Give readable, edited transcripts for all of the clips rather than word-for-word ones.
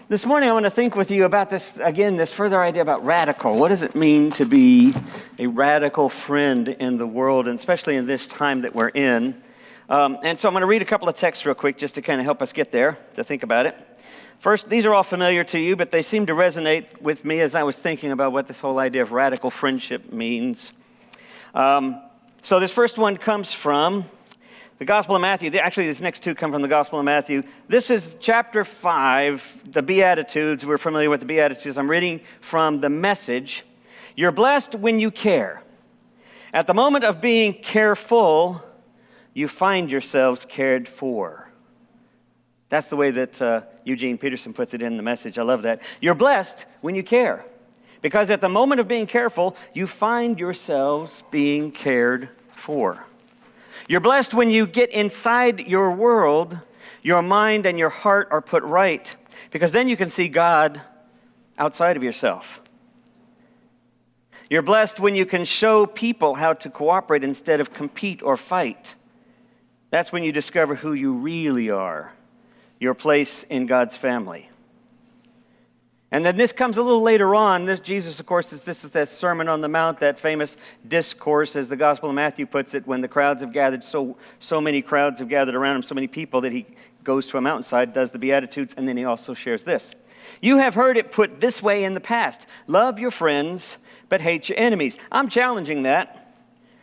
This morning I want to think with you about this, again, this further idea about radical. What does it mean to be a radical friend in the world, and especially in this time that we're in? And so I'm going to read a couple of texts real quick just to kind of help us get there, to think about it. First, these are all familiar to you, but they seem to resonate with me as I was thinking about what this whole idea of radical friendship means. So this first one comes from the Gospel of Matthew. Actually, these next two come from the Gospel of Matthew. This is chapter 5, the Beatitudes. We're familiar with the Beatitudes. I'm reading from the Message. You're blessed when you care. At the moment of being careful, you find yourselves cared for. That's the way that Eugene Peterson puts it in the Message. I love that. You're blessed when you care. Because at the moment of being careful, you find yourselves being cared for. You're blessed when you get inside your world, your mind and your heart are put right, because then you can see God outside of yourself. You're blessed when you can show people how to cooperate instead of compete or fight. That's when you discover who you really are, your place in God's family. And then this comes a little later on. Jesus, of course, this is that Sermon on the Mount, that famous discourse, as the Gospel of Matthew puts it, when the crowds have gathered, so many crowds have gathered around him, so many people, that he goes to a mountainside, does the Beatitudes, and then he also shares this. You have heard it put this way in the past: love your friends, but hate your enemies. I'm challenging that.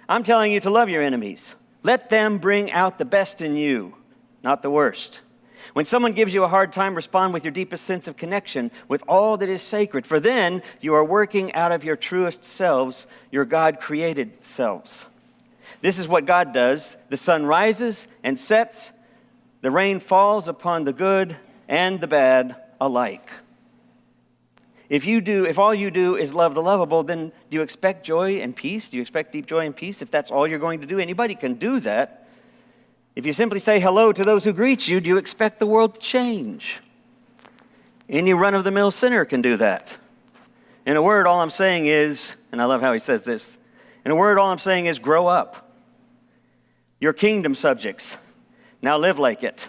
I'm telling you to love your enemies. Let them bring out the best in you, not the worst. When someone gives you a hard time, respond with your deepest sense of connection with all that is sacred, for then you are working out of your truest selves, your God-created selves. This is what God does. The sun rises and sets. The rain falls upon the good and the bad alike. If all you do is love the lovable, then do you expect joy and peace? Do you expect deep joy and peace if that's all you're going to do? Anybody can do that. If you simply say hello to those who greet you, do you expect the world to change? Any run-of-the-mill sinner can do that. In a word, all I'm saying is, and I love how he says this, in a word, all I'm saying is grow up. You're kingdom subjects. Now live like it.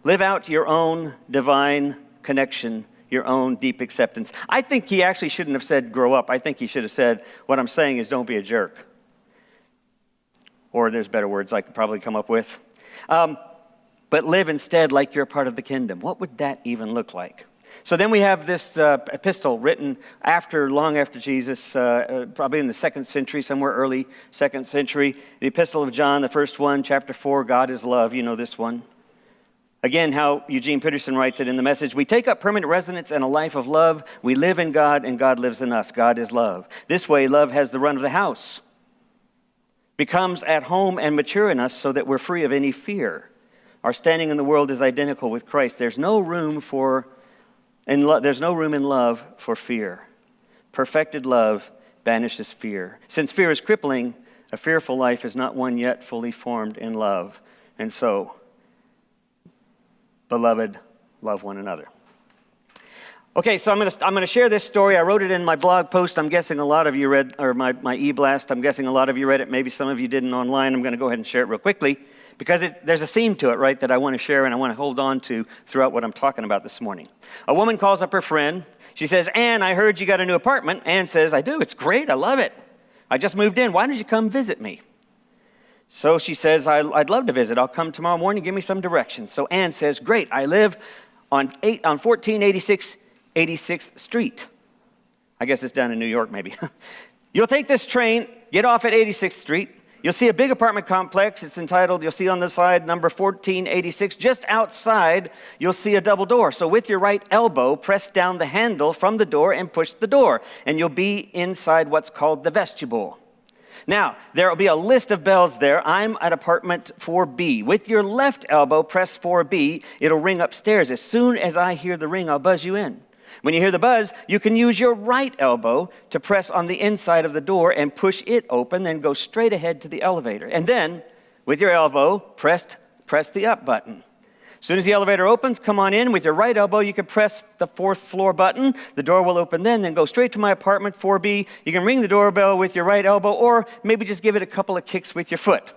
Live out your own divine connection, your own deep acceptance. I think he actually shouldn't have said grow up. I think he should have said, what I'm saying is don't be a jerk. Or there's better words I could probably come up with. But live instead like you're a part of the kingdom. What would that even look like? So then we have this epistle written long after Jesus, probably in the 2nd century, somewhere early 2nd century. The Epistle of John, the first one, chapter 4, God is love. You know this one. Again, how Eugene Peterson writes it in the Message. We take up permanent residence in a life of love. We live in God and God lives in us. God is love. This way, love has the run of the house. Becomes at home and mature in us so that we're free of any fear. Our standing in the world is identical with Christ. There's no room in love for fear. Perfected love banishes fear. Since fear is crippling, a fearful life is not one yet fully formed in love. And so, beloved, love one another. Okay, so I'm going to share this story. I wrote it in my blog post. I'm guessing a lot of you read, or my e-blast. I'm guessing a lot of you read it. Maybe some of you didn't online. I'm going to go ahead and share it real quickly because there's a theme to it, right, that I want to share and I want to hold on to throughout what I'm talking about this morning. A woman calls up her friend. She says, Ann, I heard you got a new apartment. Ann says, I do. It's great. I love it. I just moved in. Why don't you come visit me? So she says, I'd love to visit. I'll come tomorrow morning. Give me some directions. So Ann says, great. I live on 1486 86th Street. I guess it's down in New York, maybe. You'll take this train, get off at 86th Street. You'll see a big apartment complex. It's entitled, you'll see on the side, number 1486. Just outside, you'll see a double door. So with your right elbow, press down the handle from the door and push the door. And you'll be inside what's called the vestibule. Now, there will be a list of bells there. I'm at apartment 4B. With your left elbow, press 4B. It'll ring upstairs. As soon as I hear the ring, I'll buzz you in. When you hear the buzz, you can use your right elbow to press on the inside of the door and push it open, then go straight ahead to the elevator. And then, with your elbow, press the up button. As soon as the elevator opens, come on in. With your right elbow, you can press the 4th floor button. The door will open then go straight to my apartment, 4B. You can ring the doorbell with your right elbow, or maybe just give it a couple of kicks with your foot.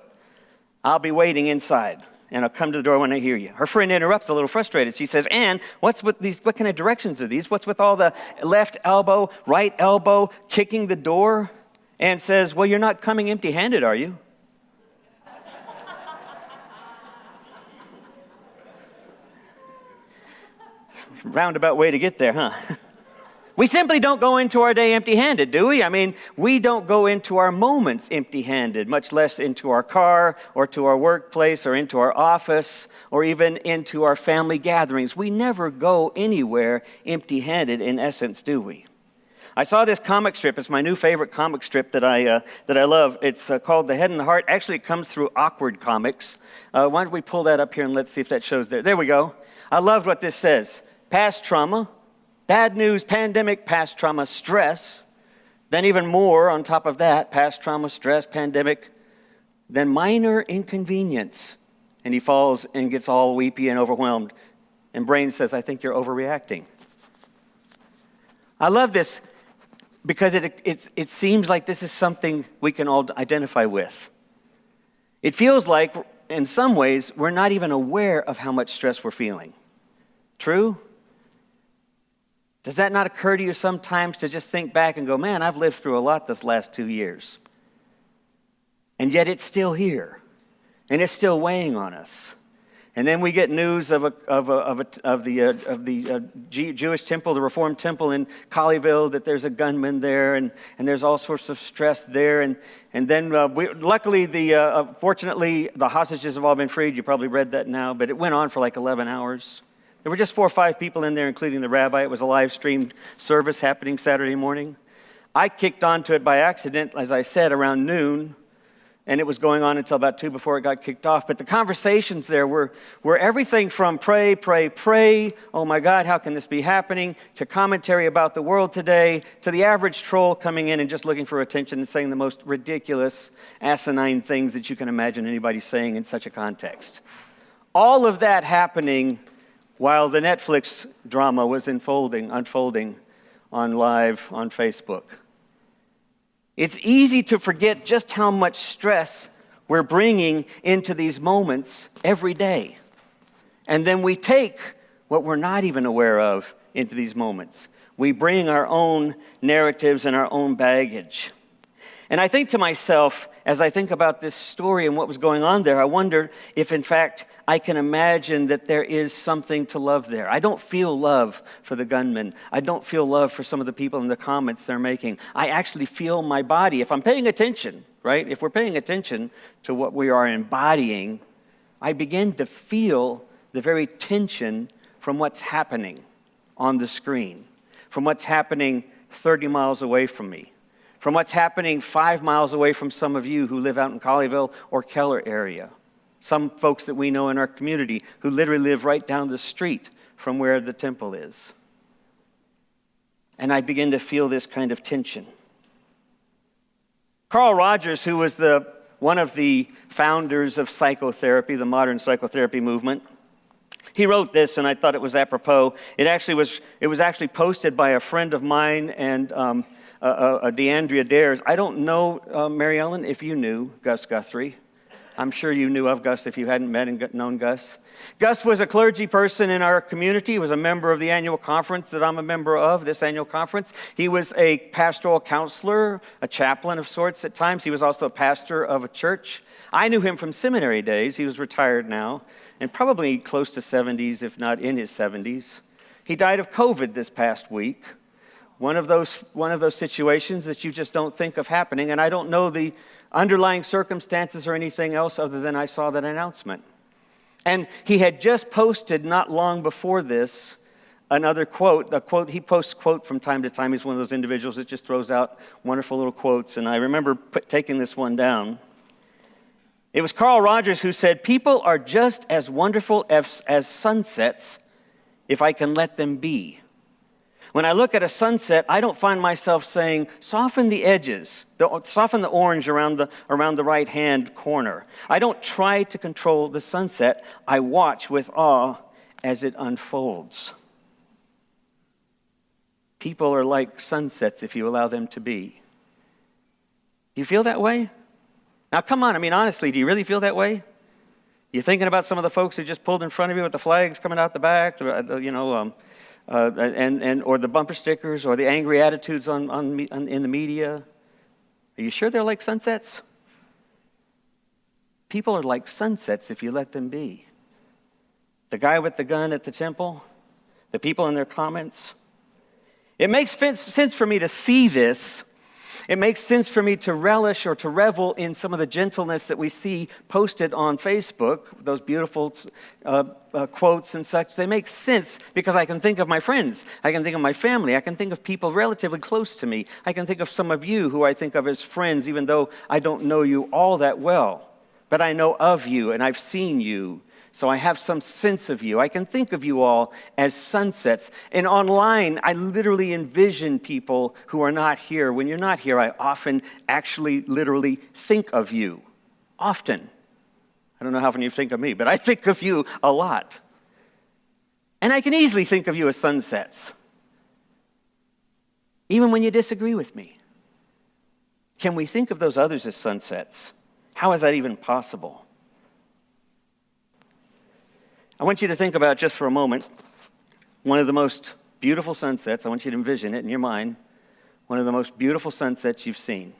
I'll be waiting inside. and I'll come to the door when I hear you. Her friend interrupts, a little frustrated. She says, Ann, what's with these? What kind of directions are these? What's with all the left elbow, right elbow, kicking the door? Ann says, well, you're not coming empty-handed, are you? Roundabout way to get there, huh? We simply don't go into our day empty-handed, do we? I mean, we don't go into our moments empty-handed, much less into our car or to our workplace or into our office or even into our family gatherings. We never go anywhere empty-handed, in essence, do we? I saw this comic strip. It's my new favorite comic strip that I love. It's called The Head and the Heart. Actually, it comes through Awkward Comics. Why don't we pull that up here and let's see if that shows there. There we go. I loved what this says. Past trauma. Bad news, pandemic, past trauma, stress. Then even more on top of that, past trauma, stress, pandemic. Then minor inconvenience. And he falls and gets all weepy and overwhelmed. And Brain says, I think you're overreacting. I love this because it seems like this is something we can all identify with. It feels like, in some ways, we're not even aware of how much stress we're feeling. True? Does that not occur to you sometimes to just think back and go, man, I've lived through a lot this last 2 years. And yet it's still here. And it's still weighing on us. And then we get news of the Jewish temple, the Reformed temple in Colleyville, that there's a gunman there, and there's all sorts of stress there. And then, fortunately, the hostages have all been freed. You probably read that now, but it went on for like 11 hours. There were just 4 or 5 people in there, including the rabbi. It was a live-streamed service happening Saturday morning. I kicked onto it by accident, as I said, around noon, and it was going on until about 2 before it got kicked off. But the conversations there were everything from pray, pray, pray, oh my God, how can this be happening, to commentary about the world today, to the average troll coming in and just looking for attention and saying the most ridiculous, asinine things that you can imagine anybody saying in such a context. All of that happening while the Netflix drama was unfolding on live on Facebook. It's easy to forget just how much stress we're bringing into these moments every day. And then we take what we're not even aware of into these moments. We bring our own narratives and our own baggage. And I think to myself, as I think about this story and what was going on there, I wonder if, in fact, I can imagine that there is something to love there. I don't feel love for the gunman. I don't feel love for some of the people in the comments they're making. I actually feel my body. If I'm paying attention, right? If we're paying attention to what we are embodying, I begin to feel the very tension from what's happening on the screen, from what's happening 30 miles away from me, from what's happening 5 miles away from some of you who live out in Colleyville or Keller area. Some folks that we know in our community who literally live right down the street from where the temple is. And I begin to feel this kind of tension. Carl Rogers, who was one of the founders of psychotherapy, the modern psychotherapy movement, he wrote this, and I thought it was apropos. It was actually posted by a friend of mine and DeAndrea Dares. I don't know, Mary Ellen, if you knew Gus Guthrie. I'm sure you knew of Gus if you hadn't met and known Gus. Gus was a clergy person in our community. He was a member of the annual conference that I'm a member of, this annual conference. He was a pastoral counselor, a chaplain of sorts at times. He was also a pastor of a church. I knew him from seminary days. He was retired now, and probably close to 70s, if not in his 70s. He died of COVID this past week. One of those situations that you just don't think of happening, and I don't know the underlying circumstances or anything else other than I saw that announcement. And he had just posted not long before this another quote. He posts quote from time to time. He's one of those individuals that just throws out wonderful little quotes, and I remember taking this one down. It was Carl Rogers who said, "People are just as wonderful as sunsets if I can let them be. When I look at a sunset, I don't find myself saying, soften the edges, soften the orange around the right-hand corner. I don't try to control the sunset. I watch with awe as it unfolds." People are like sunsets if you allow them to be. Do you feel that way? Now, come on, honestly, do you really feel that way? You thinking about some of the folks who just pulled in front of you with the flags coming out the back, or the bumper stickers, or the angry attitudes in the media? Are you sure they're like sunsets? People are like sunsets if you let them be. The guy with the gun at the temple, the people in their comments. It makes sense for me to see this. It makes sense for me to relish or to revel in some of the gentleness that we see posted on Facebook, those beautiful quotes and such. They make sense because I can think of my friends. I can think of my family. I can think of people relatively close to me. I can think of some of you who I think of as friends, even though I don't know you all that well. But I know of you, and I've seen you. So I have some sense of you. I can think of you all as sunsets. And online, I literally envision people who are not here. When you're not here, I often actually literally think of you. Often. I don't know how often you think of me, but I think of you a lot. And I can easily think of you as sunsets. Even when you disagree with me. Can we think of those others as sunsets? How is that even possible? I want you to think about, just for a moment, one of the most beautiful sunsets. I want you to envision it in your mind. One of the most beautiful sunsets you've seen.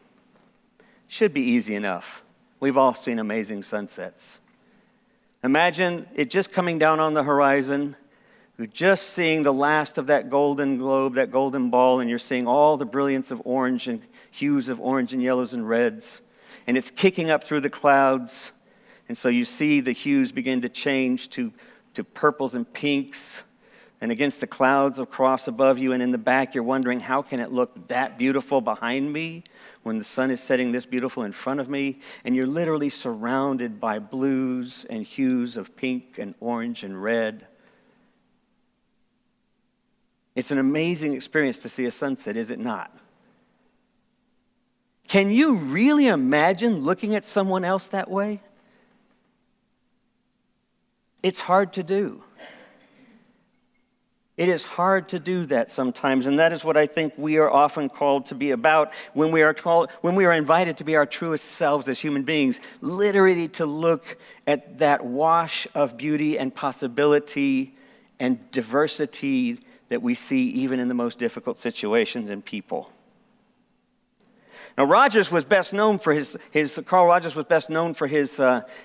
Should be easy enough. We've all seen amazing sunsets. Imagine it just coming down on the horizon. You're just seeing the last of that golden globe, that golden ball, and you're seeing all the brilliance of orange and hues of orange and yellows and reds. And it's kicking up through the clouds. And so you see the hues begin to change to purples and pinks. And against the clouds across above you and in the back, you're wondering, how can it look that beautiful behind me when the sun is setting this beautiful in front of me? And you're literally surrounded by blues and hues of pink and orange and red. It's an amazing experience to see a sunset, is it not? Can you really imagine looking at someone else that way? It's hard to do. It is hard to do that sometimes, and that is what I think we are often called to be about when we are invited to be our truest selves as human beings, literally to look at that wash of beauty and possibility and diversity that we see even in the most difficult situations in people. Now, Carl Rogers was best known for his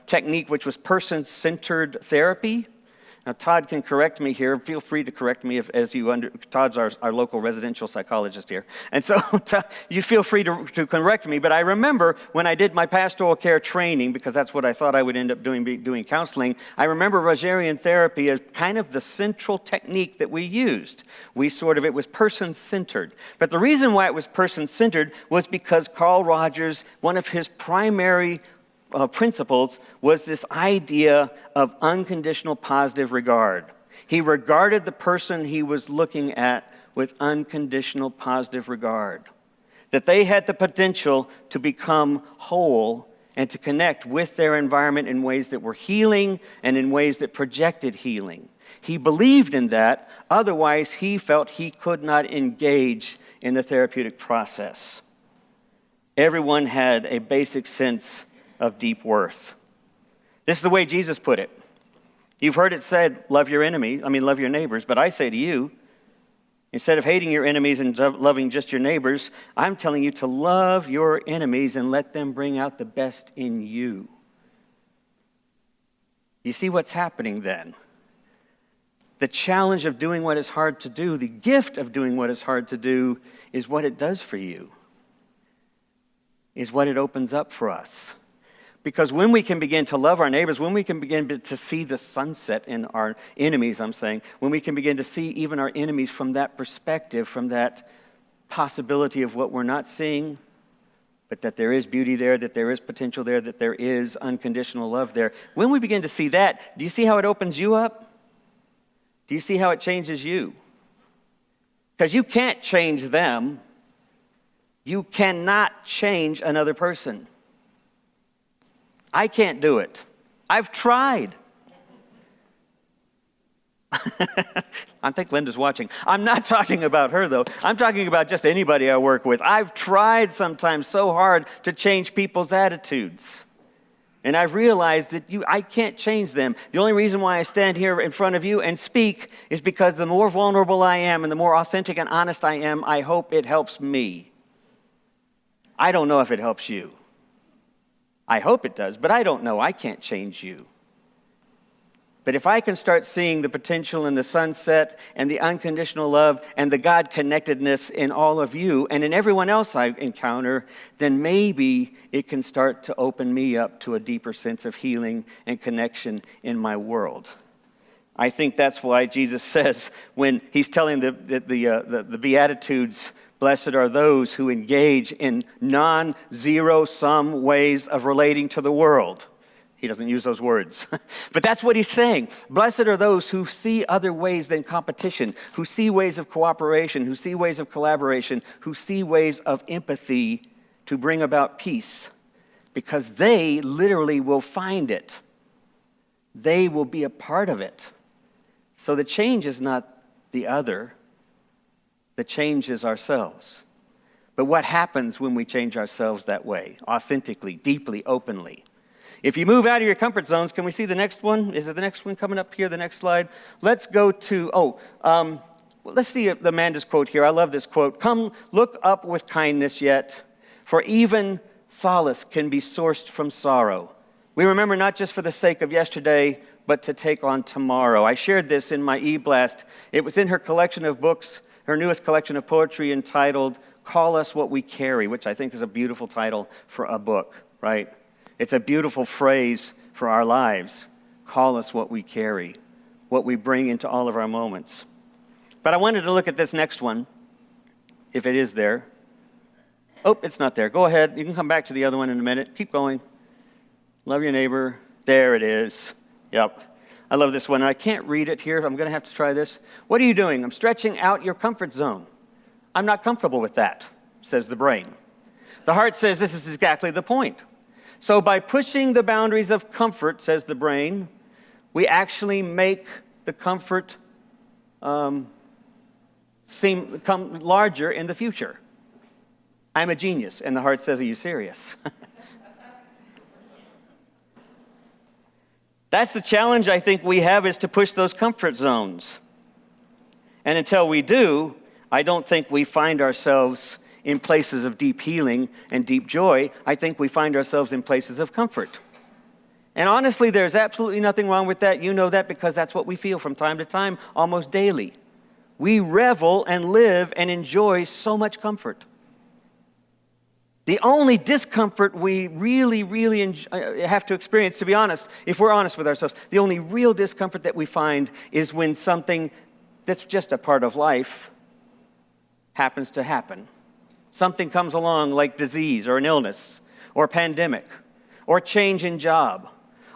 technique, which was person-centered therapy. Now, Todd can correct me here. Feel free to correct me Todd's our local residential psychologist here. And so you feel free to correct me. But I remember when I did my pastoral care training, because that's what I thought I would end up doing counseling, I remember Rogerian therapy as kind of the central technique that we used. It was person-centered. But the reason why it was person-centered was because Carl Rogers, one of his primary principles was this idea of unconditional positive regard. He regarded the person he was looking at with unconditional positive regard. That they had the potential to become whole and to connect with their environment in ways that were healing and in ways that projected healing. He believed in that, otherwise he felt he could not engage in the therapeutic process. Everyone had a basic sense of deep worth. This is the way Jesus put it. You've heard it said, love your neighbors, but I say to you, instead of hating your enemies and loving just your neighbors, I'm telling you to love your enemies and let them bring out the best in you. You see what's happening then? The challenge of doing what is hard to do, the gift of doing what is hard to do, is what it does for you, is what it opens up for us. Because when we can begin to love our neighbors, when we can begin to see the sunset in our enemies, when we can begin to see even our enemies from that perspective, from that possibility of what we're not seeing, but that there is beauty there, that there is potential there, that there is unconditional love there. When we begin to see that, do you see how it opens you up? Do you see how it changes you? Because you can't change them. You cannot change another person. I can't do it. I've tried. I think Linda's watching. I'm not talking about her, though. I'm talking about just anybody I work with. I've tried sometimes so hard to change people's attitudes. And I've realized that I can't change them. The only reason why I stand here in front of you and speak is because the more vulnerable I am and the more authentic and honest I am, I hope it helps me. I don't know if it helps you. I hope it does, but I don't know. I can't change you. But if I can start seeing the potential in the sunset and the unconditional love and the God-connectedness in all of you and in everyone else I encounter, then maybe it can start to open me up to a deeper sense of healing and connection in my world. I think that's why Jesus says when he's telling the Beatitudes, blessed are those who engage in non-zero-sum ways of relating to the world. He doesn't use those words. But that's what he's saying. Blessed are those who see other ways than competition, who see ways of cooperation, who see ways of collaboration, who see ways of empathy to bring about peace, because they literally will find it. They will be a part of it. So the change is not the other. The change is ourselves. But what happens when we change ourselves that way, authentically, deeply, openly? If you move out of your comfort zones, can we see the next one? Is it the next one coming up here, the next slide? Let's go to, let's see the Amanda's quote here. I love this quote. Come, look up with kindness yet, for even solace can be sourced from sorrow. We remember not just for the sake of yesterday, but to take on tomorrow. I shared this in my e-blast. It was in her collection of books, her newest collection of poetry entitled, Call Us What We Carry, which I think is a beautiful title for a book, right? It's a beautiful phrase for our lives. Call us what we carry, what we bring into all of our moments. But I wanted to look at this next one, if it is there. Oh, it's not there. Go ahead. You can come back to the other one in a minute. Keep going. Love your neighbor. There it is. Yep. I love this one. I can't read it here. I'm going to have to try this. What are you doing? I'm stretching out your comfort zone. I'm not comfortable with that, says the brain. The heart says this is exactly the point. So by pushing the boundaries of comfort, says the brain, we actually make the comfort come larger in the future. I'm a genius. And the heart says, are you serious? That's the challenge I think we have, is to push those comfort zones. And until we do, I don't think we find ourselves in places of deep healing and deep joy. I think we find ourselves in places of comfort. And honestly, there's absolutely nothing wrong with that. You know that because that's what we feel from time to time, almost daily. We revel and live and enjoy so much comfort. The only discomfort we really have to experience, to be honest, if we're honest with ourselves, the only real discomfort that we find is when something that's just a part of life happens to happen. Something comes along like disease or an illness or pandemic or change in job,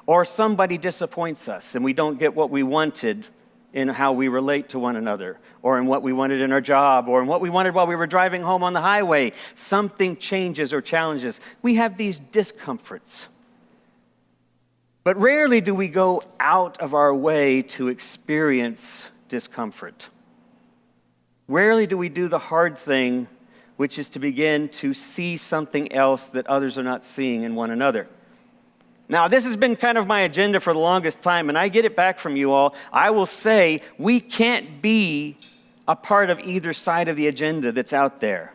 or somebody disappoints us and we don't get what we wanted in how we relate to one another, or in what we wanted in our job, or in what we wanted while we were driving home on the highway. Something changes or challenges. We have these discomforts. But rarely do we go out of our way to experience discomfort. Rarely do we do the hard thing, which is to begin to see something else that others are not seeing in one another. Now, this has been kind of my agenda for the longest time, and I get it back from you all. I will say we can't be a part of either side of the agenda that's out there.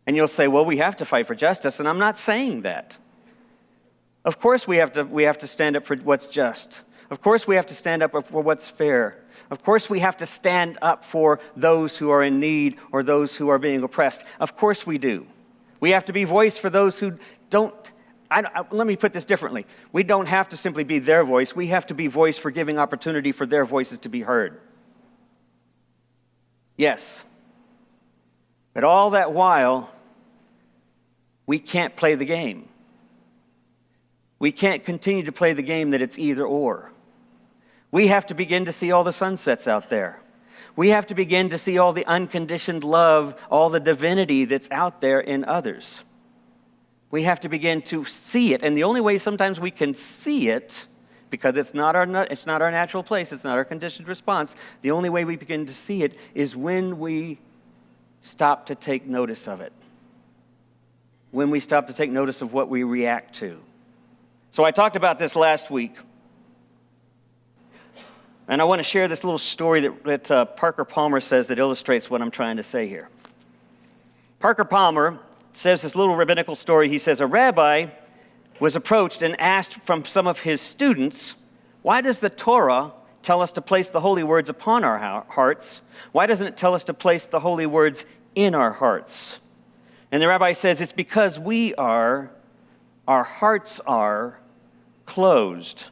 And you'll say, well, we have to fight for justice, and I'm not saying that. Of course we have to stand up for what's just. Of course we have to stand up for what's fair. Of course we have to stand up for those who are in need or those who are being oppressed. Of course we do. We have to be voice for those who don't. Let me put this differently. We don't have to simply be their voice. We have to be voice for giving opportunity for their voices to be heard. Yes. But all that while, we can't play the game. We can't continue to play the game that it's either or. We have to begin to see all the sunsets out there. We have to begin to see all the unconditioned love, all the divinity that's out there in others. We have to begin to see it. And the only way sometimes we can see it, because it's not our natural place, it's not our conditioned response, the only way we begin to see it is when we stop to take notice of it. When we stop to take notice of what we react to. So I talked about this last week. And I want to share this little story that Parker Palmer says that illustrates what I'm trying to say here. Parker Palmer says this little rabbinical story. He says, a rabbi was approached and asked from some of his students, why does the Torah tell us to place the holy words upon our hearts? Why doesn't it tell us to place the holy words in our hearts? And the rabbi says, it's because our hearts are closed.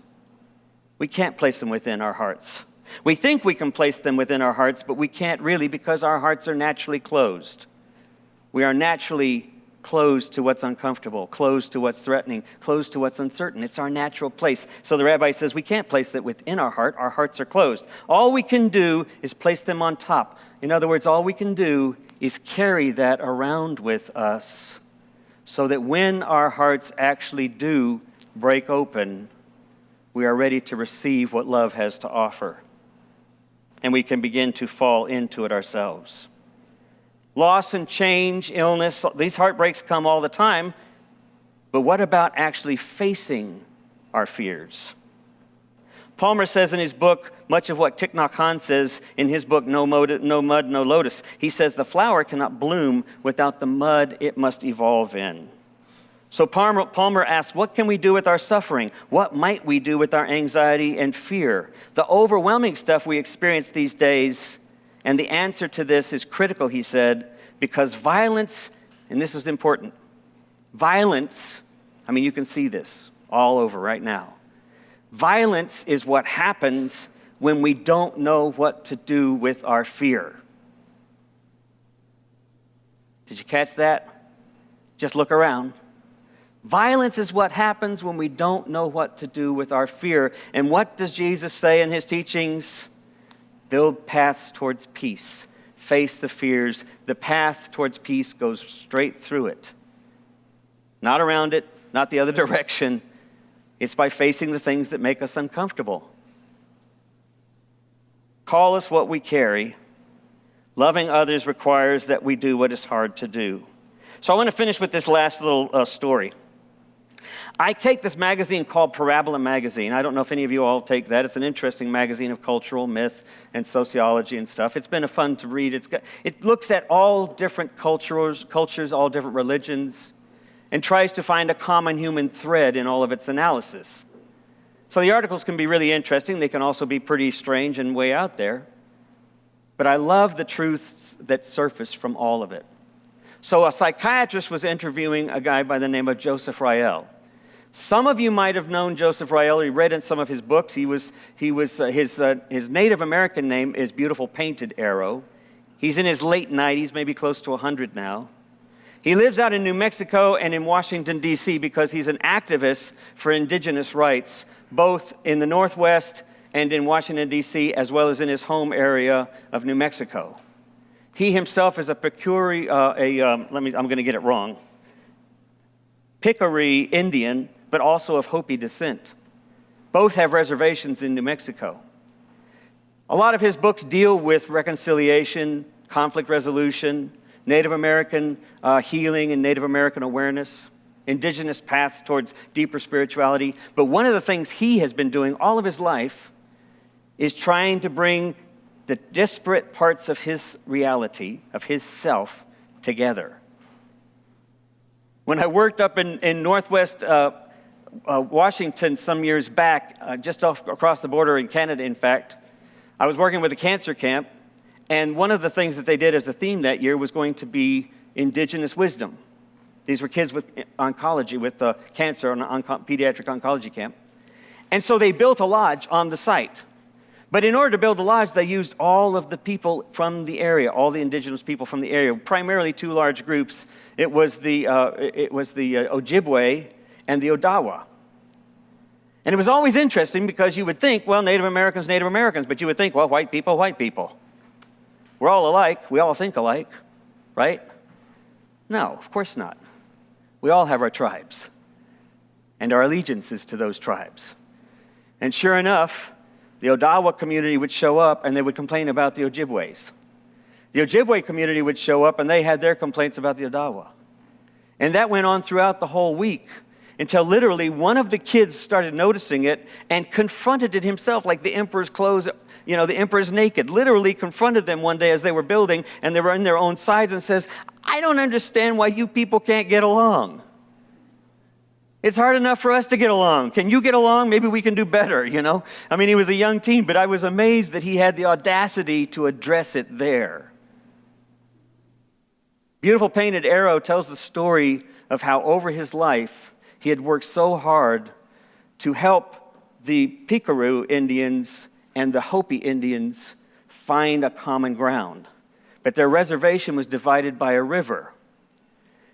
We can't place them within our hearts. We think we can place them within our hearts, but we can't really because our hearts are naturally closed. We are naturally closed to what's uncomfortable, closed to what's threatening, closed to what's uncertain. It's our natural place. So the rabbi says we can't place that within our heart. Our hearts are closed. All we can do is place them on top. In other words, all we can do is carry that around with us so that when our hearts actually do break open, we are ready to receive what love has to offer. And we can begin to fall into it ourselves. Loss and change, illness, these heartbreaks come all the time. But what about actually facing our fears? Palmer says in his book, much of what Thich Nhat Hanh says in his book, No Mud, No Lotus. He says the flower cannot bloom without the mud it must evolve in. So Palmer asks, what can we do with our suffering? What might we do with our anxiety and fear? The overwhelming stuff we experience these days, and the answer to this is critical, he said, because violence, and this is important, violence, I mean, you can see this all over right now. Violence is what happens when we don't know what to do with our fear. Did you catch that? Just look around. Violence is what happens when we don't know what to do with our fear. And what does Jesus say in his teachings? Build paths towards peace. Face the fears. The path towards peace goes straight through it. Not around it, not the other direction. It's by facing the things that make us uncomfortable. Call us what we carry. Loving others requires that we do what is hard to do. So I want to finish with this last little story. I take this magazine called Parabola Magazine. I don't know if any of you all take that. It's an interesting magazine of cultural myth and sociology and stuff. It's been a fun to read. It looks at all different cultures, all different religions, and tries to find a common human thread in all of its analysis. So the articles can be really interesting. They can also be pretty strange and way out there. But I love the truths that surface from all of it. So a psychiatrist was interviewing a guy by the name of Joseph Rael. Some of you might have known Joseph Rael. You read in some of his books. His Native American name is Beautiful Painted Arrow. He's in his late 90s, maybe close to 100 now. He lives out in New Mexico and in Washington, D.C. because he's an activist for indigenous rights, both in the Northwest and in Washington, D.C., as well as in his home area of New Mexico. He himself is a Picuri, I'm going to get it wrong, Picuri Indian, but also of Hopi descent. Both have reservations in New Mexico. A lot of his books deal with reconciliation, conflict resolution, Native American healing and Native American awareness, indigenous paths towards deeper spirituality. But one of the things he has been doing all of his life is trying to bring the disparate parts of his reality, of his self, together. When I worked up in Northwest Washington some years back, just across the border in Canada, in fact, I was working with a cancer camp, and one of the things that they did as a theme that year was going to be indigenous wisdom. These were kids with oncology, with cancer on a pediatric oncology camp. And so they built a lodge on the site. But in order to build the lodge, they used all of the people from the area, all the indigenous people from the area, primarily two large groups. It was the Ojibwe and the Odawa. And it was always interesting because you would think, well, Native Americans, but you would think, well, white people. We're all alike. We all think alike, right? No, of course not. We all have our tribes and our allegiances to those tribes. And sure enough, the Odawa community would show up and they would complain about the Ojibways. The Ojibwe community would show up and they had their complaints about the Odawa. And that went on throughout the whole week. until literally one of the kids started noticing it and confronted it himself, like the emperor's clothes, the emperor's naked, literally confronted them one day as they were building, and they were in their own sides, and says, I don't understand why you people can't get along. It's hard enough for us to get along. Can you get along? Maybe we can do better, I mean, he was a young teen, but I was amazed that he had the audacity to address it there. Beautiful Painted Arrow tells the story of how over his life, he had worked so hard to help the Picaru Indians and the Hopi Indians find a common ground. But their reservation was divided by a river.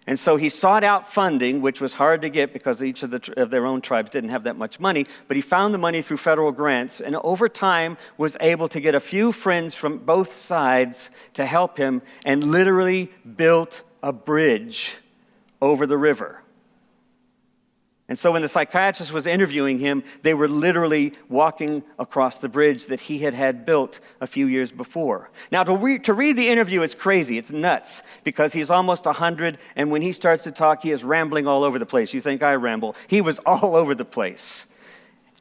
And so he sought out funding, which was hard to get because each of their own tribes didn't have that much money, but he found the money through federal grants, and over time was able to get a few friends from both sides to help him, and literally built a bridge over the river. And so when the psychiatrist was interviewing him, they were literally walking across the bridge that he had built a few years before. Now, to read the interview, it's crazy. It's nuts, because he's almost 100, and when he starts to talk, he is rambling all over the place. You think I ramble. He was all over the place.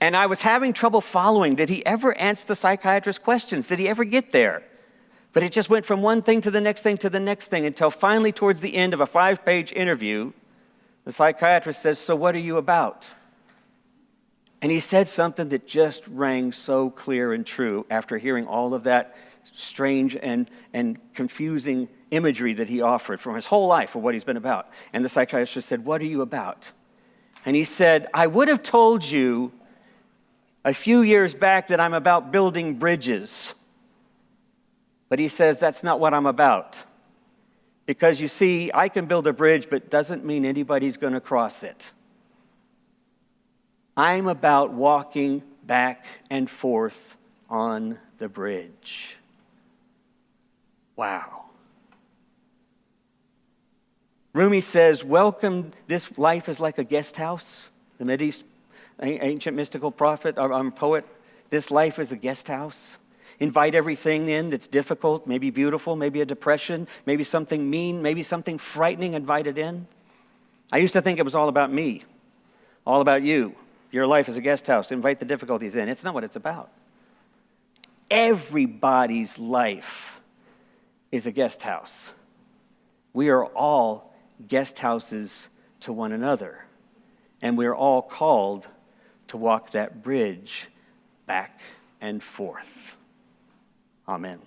And I was having trouble following. Did he ever answer the psychiatrist's questions? Did he ever get there? But it just went from one thing to the next thing to the next thing, until finally, towards the end of a 5-page interview, the psychiatrist says, so what are you about? And he said something that just rang so clear and true after hearing all of that strange and confusing imagery that he offered from his whole life of what he's been about. And the psychiatrist said, what are you about? And he said, I would have told you a few years back that I'm about building bridges. But he says, that's not what I'm about. Because you see, I can build a bridge, but doesn't mean anybody's going to cross it. I'm about walking back and forth on the bridge. Wow. Rumi says, welcome, this life is like a guest house. The Mideast ancient mystical prophet, or poet, this life is a guest house. Invite everything in that's difficult, maybe beautiful, maybe a depression, maybe something mean, maybe something frightening, invite it in. I used to think it was all about me, all about you. Your life is a guest house. Invite the difficulties in. It's not what it's about. Everybody's life is a guest house. We are all guest houses to one another, and we're all called to walk that bridge back and forth. Amen.